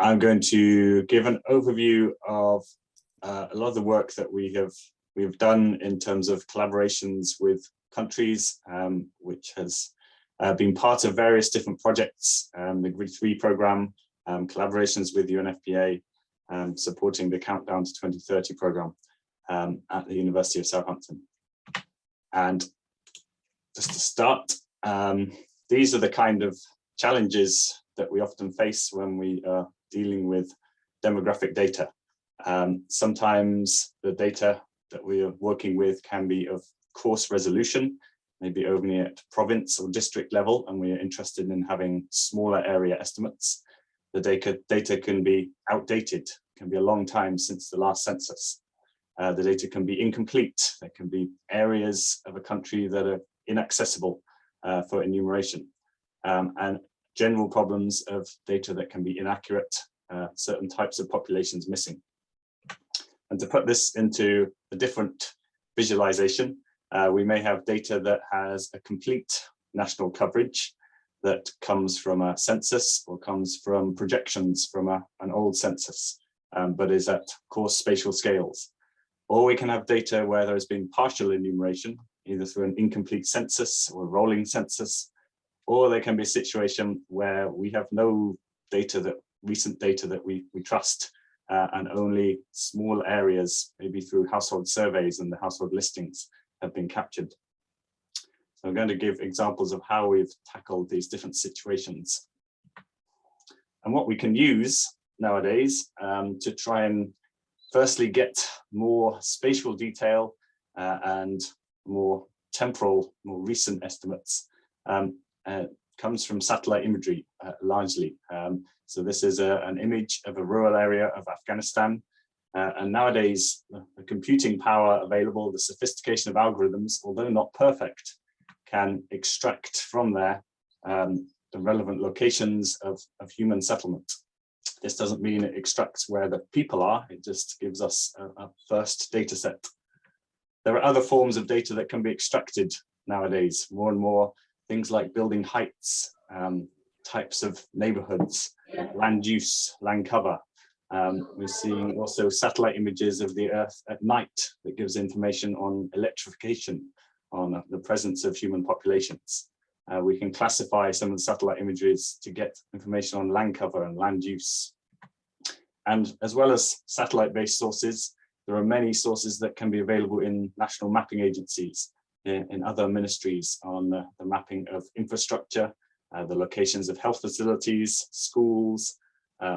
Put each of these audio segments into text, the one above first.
I'm going to give an overview of a lot of the work that we've done in terms of collaborations with countries, which has been part of various different projects, the GRI3 program, collaborations with UNFPA, supporting the Countdown to 2030 program at the University of Southampton. And just to start, these are the kind of challenges that we often face when we are dealing with demographic data. Sometimes the data that we are working with can be of coarse resolution, maybe only at province or district level, and we are interested in having smaller area estimates. The data can be outdated, can be a long time since the last census. The data can be incomplete. There can be areas of a country that are inaccessible for enumeration, and general problems of data that can be inaccurate, certain types of populations missing. And to put this into a different visualization, we may have data that has a complete national coverage that comes from a census or comes from projections from an old census, but is at coarse spatial scales. Or we can have data where there has been partial enumeration, either through an incomplete census or a rolling census, or there can be a situation where we have no data, recent data that we trust, and only small areas, maybe through household surveys and the household listings, have been captured. So I'm going to give examples of how we've tackled these different situations. And what we can use nowadays to try and firstly get more spatial detail and more temporal, more recent estimates comes from satellite imagery largely. So this is an image of a rural area of Afghanistan. And nowadays, the computing power available, the sophistication of algorithms, although not perfect, can extract from there the relevant locations of human settlement. This doesn't mean it extracts where the people are, it just gives us a first data set. There are other forms of data that can be extracted nowadays, more and more, things like building heights, types of neighborhoods, land use, land cover. We're seeing also satellite images of the Earth at night that gives information on electrification, on the presence of human populations. We can classify some of the satellite images to get information on land cover and land use. And as well as satellite-based sources, there are many sources that can be available in national mapping agencies, in other ministries, on the mapping of infrastructure, the locations of health facilities, schools,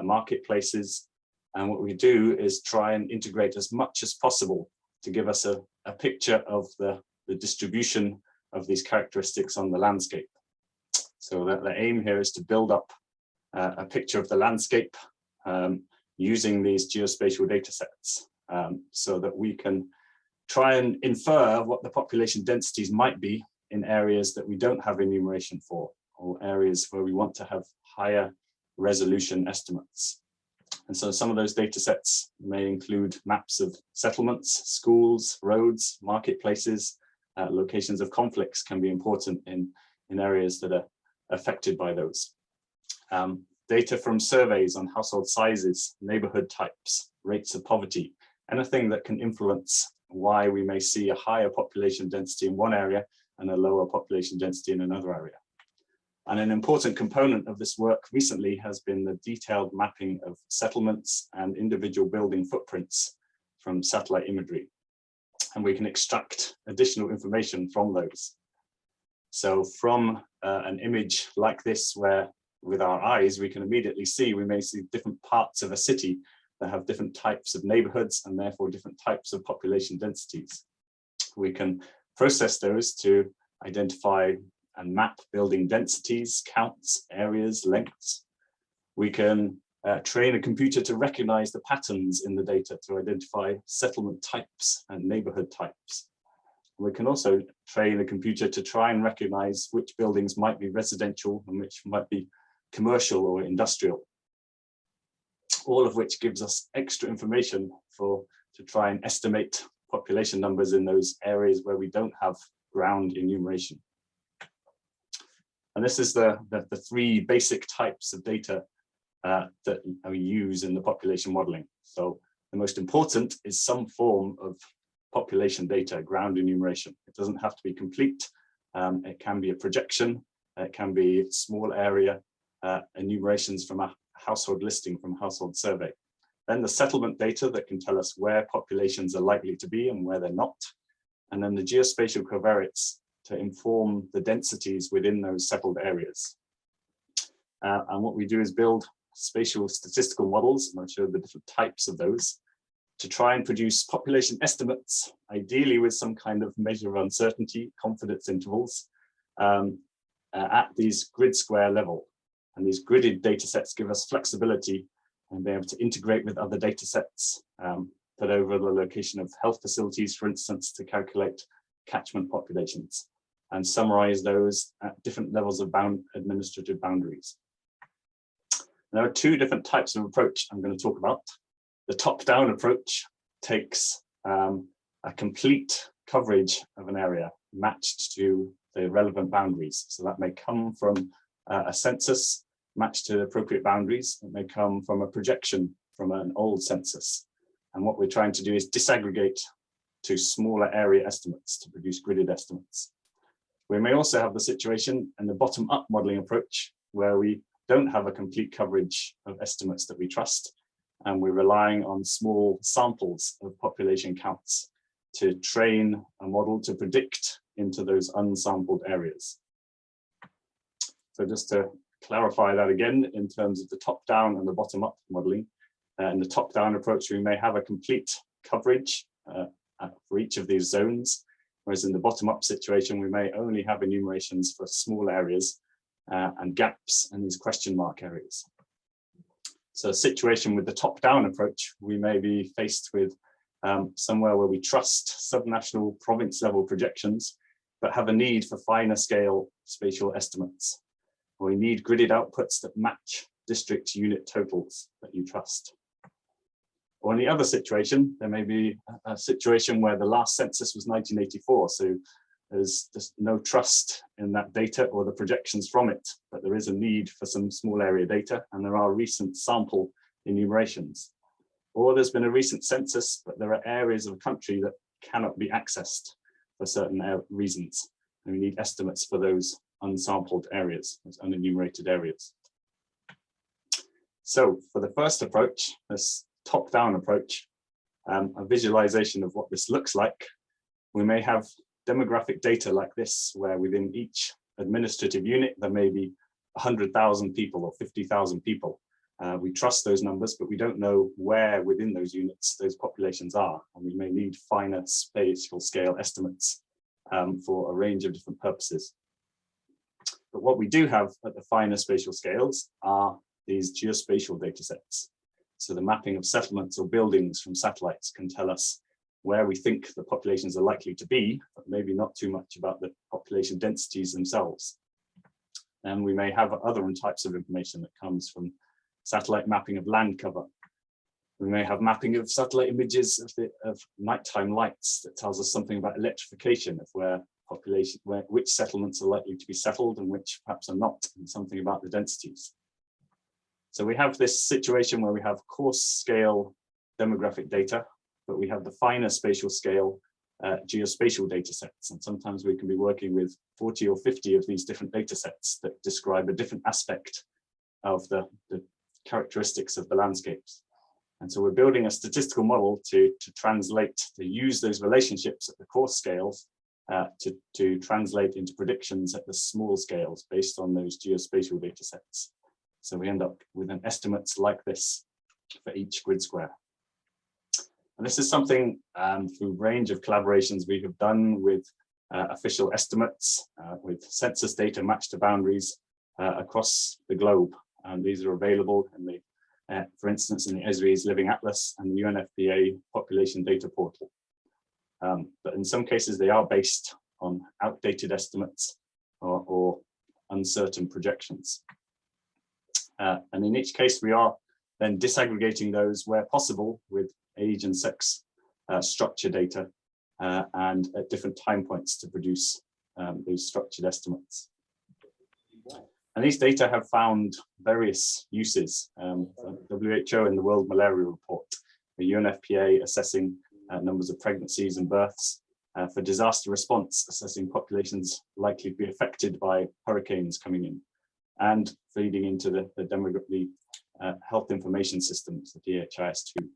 marketplaces. And what we do is try and integrate as much as possible to give us a picture of the distribution of these characteristics on the landscape. So the aim here is to build up a picture of the landscape using these geospatial data sets, so that we can try and infer what the population densities might be in areas that we don't have enumeration for, or areas where we want to have higher resolution estimates. And so some of those data sets may include maps of settlements, schools, roads, marketplaces. Locations of conflicts can be important in areas that are affected by those. Data from surveys on household sizes, neighborhood types, rates of poverty, anything that can influence why we may see a higher population density in one area and a lower population density in another area. And an important component of this work recently has been the detailed mapping of settlements and individual building footprints from satellite imagery. And we can extract additional information from those. So from an image like this, where with our eyes, we can immediately see, we may see different parts of a city that have different types of neighborhoods and therefore different types of population densities. We can process those to identify and map building densities, counts, areas, lengths. We can train a computer to recognize the patterns in the data to identify settlement types and neighborhood types. We can also train a computer to try and recognize which buildings might be residential and which might be commercial or industrial. All of which gives us extra information to try and estimate population numbers in those areas where we don't have ground enumeration. And this is the three basic types of data that we use in the population modeling. So the most important is some form of population data, ground enumeration. It doesn't have to be complete. It can be a projection. It can be small area enumerations from a household listing from a household survey. Then the settlement data that can tell us where populations are likely to be and where they're not. And then the geospatial covariates to inform the densities within those settled areas. And what we do is build spatial statistical models, and I'll show the different types of those, to try and produce population estimates, ideally with some kind of measure of uncertainty, confidence intervals, at these grid square level. And these gridded data sets give us flexibility and be able to integrate with other data sets, put over the location of health facilities, for instance, to calculate catchment populations and summarize those at different levels of administrative boundaries. There are two different types of approach I'm going to talk about. The top-down approach takes a complete coverage of an area matched to the relevant boundaries. So that may come from a census matched to appropriate boundaries. It may come from a projection from an old census. And what we're trying to do is disaggregate to smaller area estimates to produce gridded estimates. We may also have the situation in the bottom-up modeling approach where we don't have a complete coverage of estimates that we trust, and we're relying on small samples of population counts to train a model to predict into those unsampled areas. So just to clarify that again, in terms of the top-down and the bottom-up modeling, in the top-down approach, we may have a complete coverage for each of these zones, whereas in the bottom-up situation, we may only have enumerations for small areas and gaps and these question mark areas. So a situation with the top-down approach, we may be faced with somewhere where we trust subnational province level projections, but have a need for finer scale spatial estimates. Or we need gridded outputs that match district unit totals that you trust. Or in the other situation, there may be a situation where the last census was 1984, so there's just no trust in that data or the projections from it, but there is a need for some small area data, and there are recent sample enumerations. Or there's been a recent census, but there are areas of the country that cannot be accessed for certain reasons, and we need estimates for those unsampled areas, those unenumerated areas. So for the first approach, this top-down approach, a visualization of what this looks like, we may have demographic data like this, where within each administrative unit, there may be 100,000 people or 50,000 people. We trust those numbers, but we don't know where within those units those populations are, and we may need finer spatial scale estimates for a range of different purposes. But what we do have at the finer spatial scales are these geospatial data sets. So the mapping of settlements or buildings from satellites can tell us where we think the populations are likely to be, but maybe not too much about the population densities themselves. And we may have other types of information that comes from satellite mapping of land cover. We may have mapping of satellite images of nighttime lights that tells us something about electrification, of which settlements are likely to be settled and which perhaps are not, and something about the densities. So we have this situation where we have coarse scale demographic data, but we have the finer spatial scale geospatial data sets. And sometimes we can be working with 40 or 50 of these different data sets that describe a different aspect of the characteristics of the landscapes. And so we're building a statistical model to use those relationships at the coarse scales to translate into predictions at the small scales based on those geospatial data sets. So we end up with an estimates like this for each grid square. And this is something through a range of collaborations we have done with official estimates, with census data matched to boundaries across the globe. And these are available in the, for instance, in the Esri's Living Atlas and the UNFPA Population Data Portal. But in some cases, they are based on outdated estimates or uncertain projections. And in each case, we are then disaggregating those where possible with age and sex structure data and at different time points to produce these structured estimates. And these data have found various uses. WHO in the World Malaria Report, the UNFPA assessing numbers of pregnancies and births, for disaster response, assessing populations likely to be affected by hurricanes coming in, and feeding into the health information systems, the DHIS2.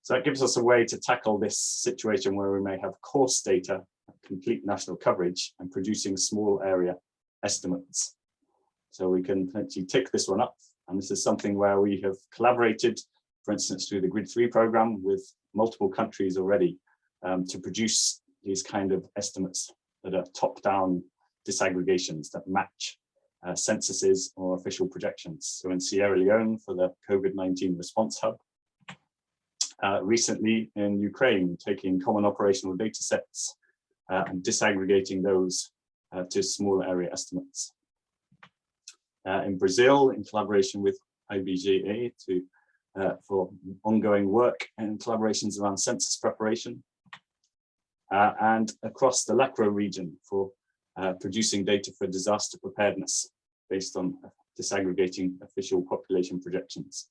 So that gives us a way to tackle this situation where we may have coarse data, complete national coverage, and producing small area estimates. So we can actually tick this one up. And this is something where we have collaborated, for instance, through the GRID3 program with multiple countries already to produce these kind of estimates that are top-down disaggregations that match censuses or official projections. So in Sierra Leone for the COVID-19 response hub, recently in Ukraine, taking common operational data sets and disaggregating those to small area estimates. In Brazil, in collaboration with IBGA for ongoing work and collaborations around census preparation, and across the LACRO region for producing data for disaster preparedness based on disaggregating official population projections.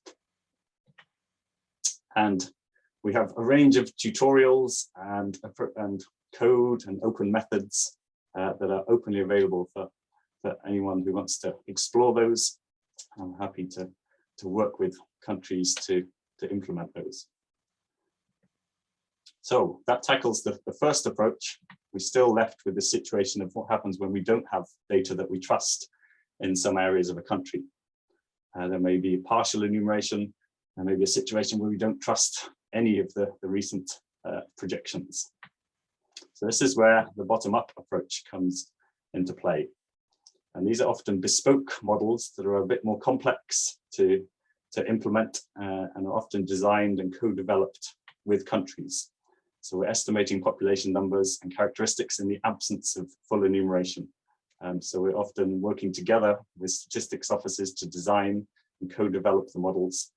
And we have a range of tutorials and code and open methods that are openly available for anyone who wants to explore those. I'm happy to work with countries to implement those. So that tackles the first approach. We're still left with the situation of what happens when we don't have data that we trust in some areas of a country. There may be partial enumeration. There may be a situation where we don't trust any of the recent projections. So this is where the bottom-up approach comes into play. And these are often bespoke models that are a bit more complex to implement and are often designed and co-developed with countries. So we're estimating population numbers and characteristics in the absence of full enumeration. So we're often working together with statistics offices to design and co-develop the models,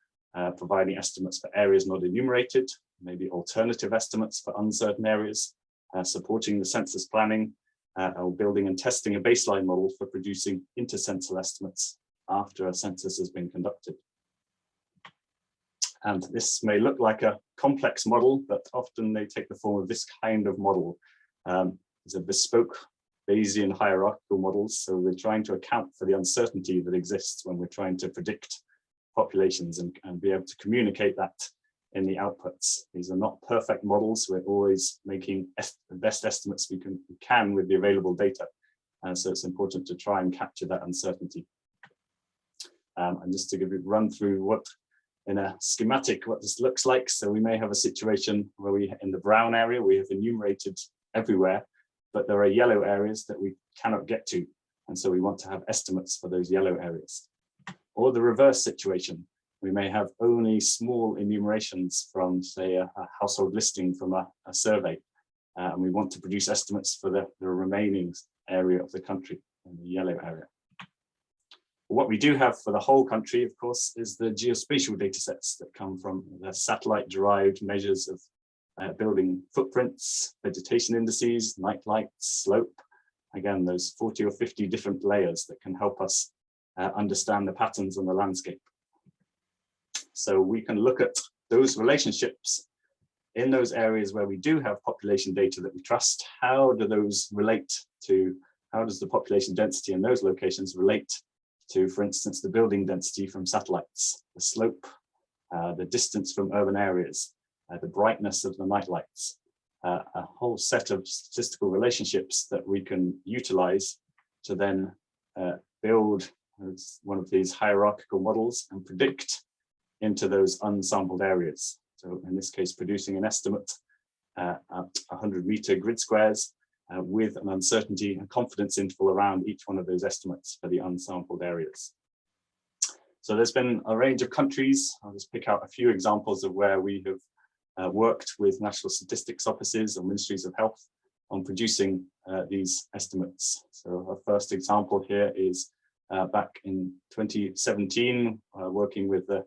providing estimates for areas not enumerated, maybe alternative estimates for uncertain areas, supporting the census planning, or building and testing a baseline model for producing inter-census estimates after a census has been conducted. And this may look like a complex model, but often they take the form of this kind of model. It's a bespoke Bayesian hierarchical models. So we're trying to account for the uncertainty that exists when we're trying to predict populations and be able to communicate that in the outputs. These are not perfect models. We're always making the best estimates we can with the available data. So it's important to try and capture that uncertainty. And just to give you a run through what in a schematic, what this looks like. So we may have a situation where we, in the brown area, we have enumerated everywhere, but there are yellow areas that we cannot get to. And so we want to have estimates for those yellow areas. Or the reverse situation, we may have only small enumerations from, say, a household listing from a survey. And we want to produce estimates for the remaining area of the country, in the yellow area. What we do have for the whole country, of course, is the geospatial data sets that come from the satellite-derived measures of building footprints, vegetation indices, night light, slope. Again, those 40 or 50 different layers that can help us understand the patterns on the landscape. So we can look at those relationships in those areas where we do have population data that we trust. How do those relate to, how does the population density in those locations relate to, for instance, the building density from satellites, the slope, the distance from urban areas, the brightness of the night lights, a whole set of statistical relationships that we can utilize to then build one of these hierarchical models and predict into those unsampled areas. So in this case, producing an estimate at 100-meter grid squares with an uncertainty and confidence interval around each one of those estimates for the unsampled areas. So there's been a range of countries. I'll just pick out a few examples of where we have worked with national statistics offices or ministries of health on producing these estimates. So our first example here is back in 2017, working with the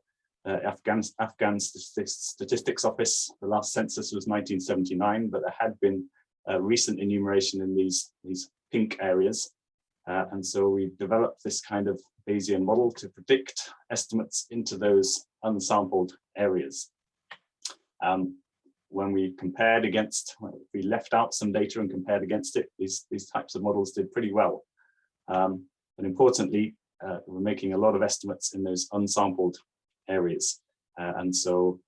Afghan Statistics Office. The last census was 1979, but there had been recent enumeration in these pink areas. And so we developed this kind of Bayesian model to predict estimates into those unsampled areas. When we compared against, we left out some data and compared against it, these types of models did pretty well. But importantly, we're making a lot of estimates in those unsampled areas. And so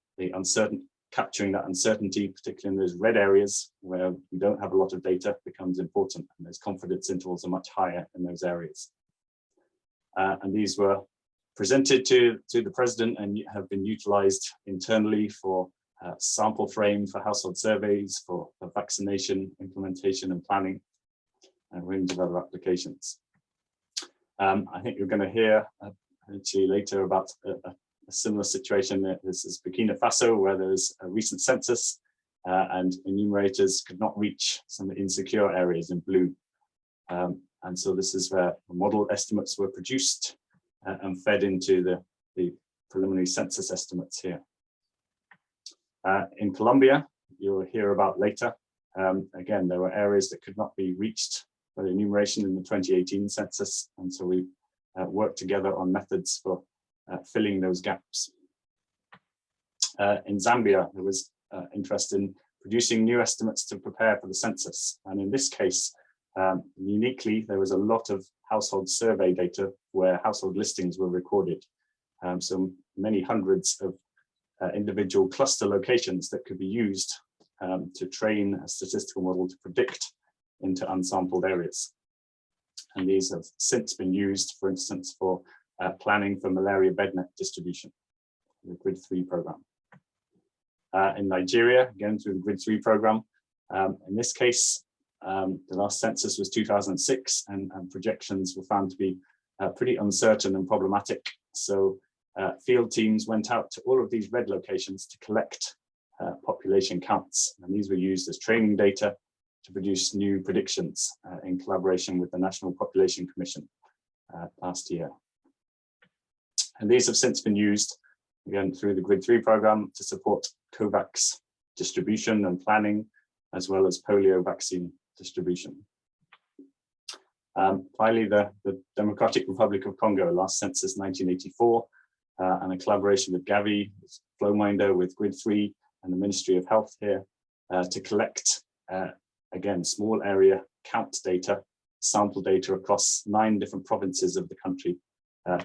capturing that uncertainty, particularly in those red areas where we don't have a lot of data, becomes important, and those confidence intervals are much higher in those areas. And these were presented to the president and have been utilized internally for sample frame for household surveys, for vaccination, implementation and planning, and a range of other applications. I think you're going to hear actually later about a similar situation. This is Burkino Faso, where there's a recent census and enumerators could not reach some insecure areas in blue. And so this is where the model estimates were produced and fed into the preliminary census estimates here. In Colombia, you'll hear about later. Again, there were areas that could not be reached by the enumeration in the 2018 census, and so we worked together on methods for filling those gaps. In Zambia, there was interest in producing new estimates to prepare for the census, and in this case, uniquely, there was a lot of household survey data where household listings were recorded. So many hundreds of individual cluster locations that could be used to train a statistical model to predict into unsampled areas. And these have since been used, for instance, for planning for malaria bed net distribution, the Grid 3 program. In Nigeria, again through the Grid 3 program, in this case, the last census was 2006, and projections were found to be pretty uncertain and problematic. So field teams went out to all of these red locations to collect population counts, and these were used as training data to produce new predictions in collaboration with the National Population Commission last year. And these have since been used, again, through the Grid 3 program to support COVAX distribution and planning, as well as polio vaccine distribution. Finally, the Democratic Republic of Congo, last census 1984, and a collaboration with Gavi, FlowMinder, with Grid 3 and the Ministry of Health here to collect, again, small area count data, sample data across 9 different provinces of the country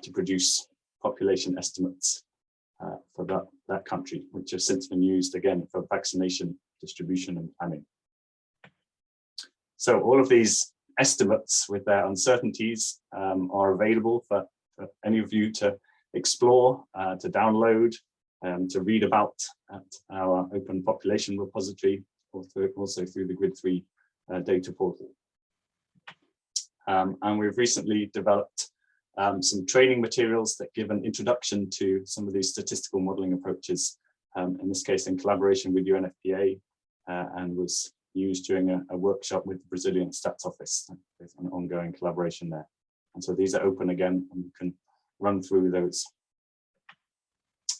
to produce population estimates for that country, which have since been used again for vaccination, distribution and planning. So all of these estimates with their uncertainties are available for any of you to explore, to download, to read about at our open population repository, or also through the Grid 3 data portal. And we've recently developed some training materials that give an introduction to some of these statistical modeling approaches, in this case in collaboration with UNFPA, and was used during a workshop with the Brazilian Stats Office. There's an ongoing collaboration there. And so these are open again, and you can run through those.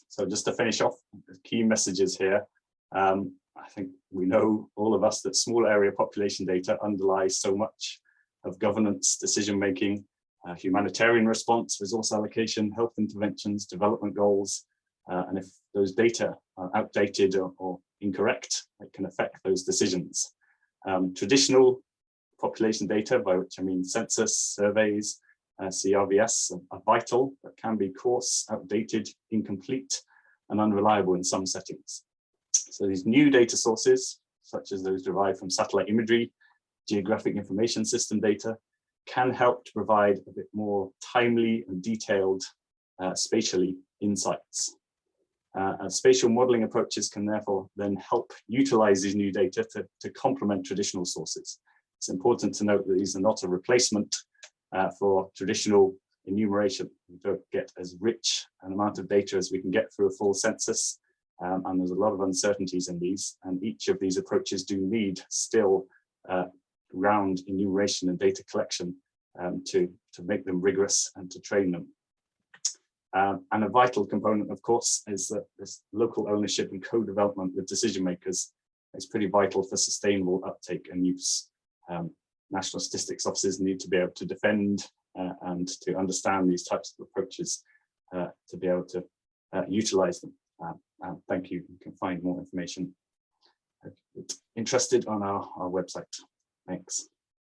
So just to finish off, the key messages here. I think we know, all of us, that small area population data underlies so much of governance, decision-making, humanitarian response, resource allocation, health interventions, development goals. And if those data are outdated or incorrect, it can affect those decisions. Traditional population data, by which I mean census, surveys, CRVS, are vital, but can be coarse, outdated, incomplete, and unreliable in some settings. So these new data sources, such as those derived from satellite imagery, geographic information system data, can help to provide a bit more timely and detailed spatially insights. And spatial modeling approaches can therefore then help utilize these new data to complement traditional sources. It's important to note that these are not a replacement for traditional enumeration. We don't get as rich an amount of data as we can get through a full census, and there's a lot of uncertainties in these, and each of these approaches do need still round enumeration and data collection to make them rigorous and to train them. And a vital component, of course, is that this local ownership and co-development with decision makers is pretty vital for sustainable uptake and use. national statistics offices need to be able to defend and to understand these types of approaches to be able to utilize them. Thank you. You can find more information if you're interested on our website. Thanks.